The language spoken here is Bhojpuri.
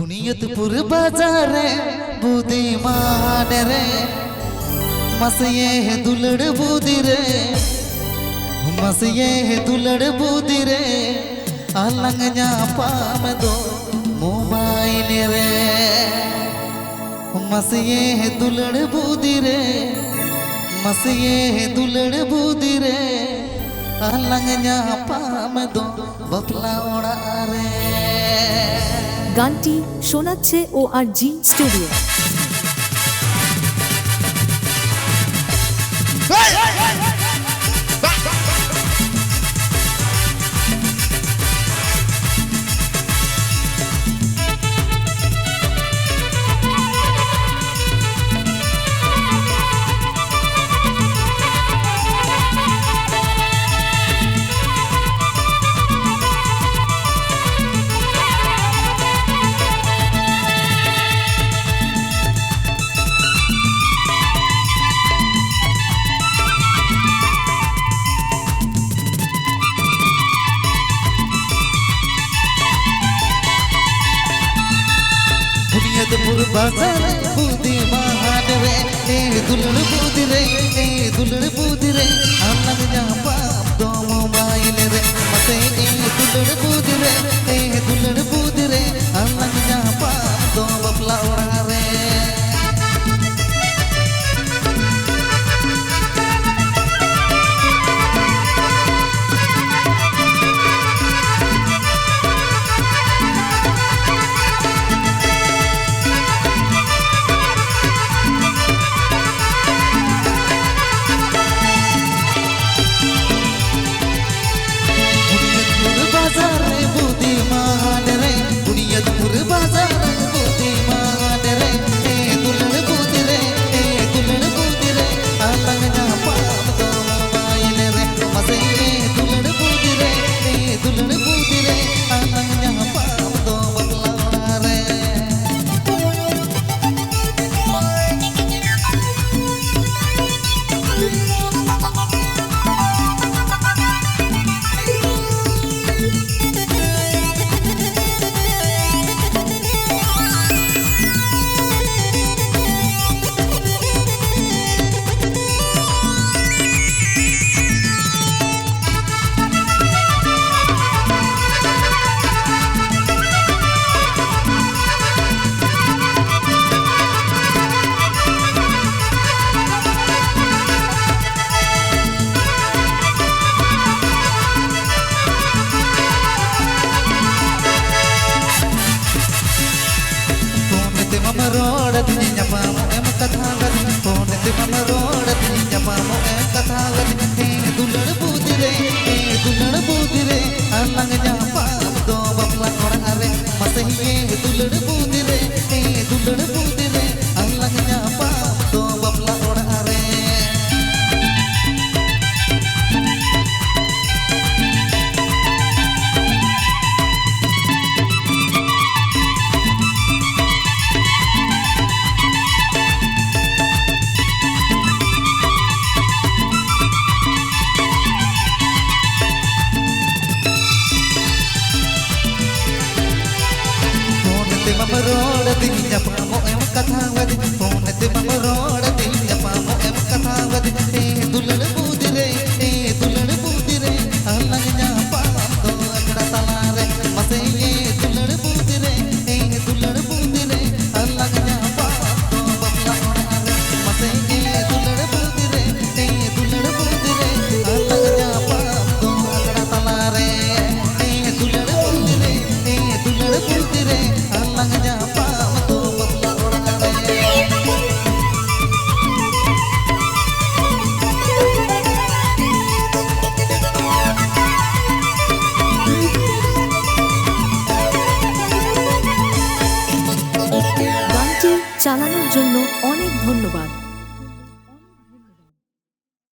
बुनियदपुर बाजार बुद्धिमान रे मसिए है दुलड़ बूदी रे मसिए है दुलड़ बूदी रे अलंग पाम दो मोबाइल रे मसिए है दुलड़ बूदी रे मसिए है दुलड़ बूदी रे अलंग पाम दो बपला ओड़ा रे গানটি শোনাচ্ছে ORG স্টুডিও। बुनियदपुर बाजार बुद्धिमान रे दुलड़ बूदी रे दुलड़ बूदी रे अलग पाम दो मोबाइल रे मसे दुलड़ बूदी रे दुलड़ बूदी रे अलग पाम दो बपला ओड़ा रे बुद्धिमान रे बुनियदपुर बाजार बुद्धिमान रे दुलड़ बूदी रे दुलड़ बूदी रे अलग पाम दो मोबाइल रे मसे दुलड़ बूदी रे दुलड़ बूदी रे अलग पाम दो बपला ओड़ा रे रोड दिया पामो एम कथागत फोन ते मम रोड दिया पामो एम कथागत दुलड़ बूदी रे अलंग पाम दो बपला ओड़ा रे मसही दुलड़ बूदी रे अलंग पाम दो बपला ओड़ा रे मम रोड दिया पामो एम कथागत फोन ते मम रोड दिया पामो एम कथागत दुलड़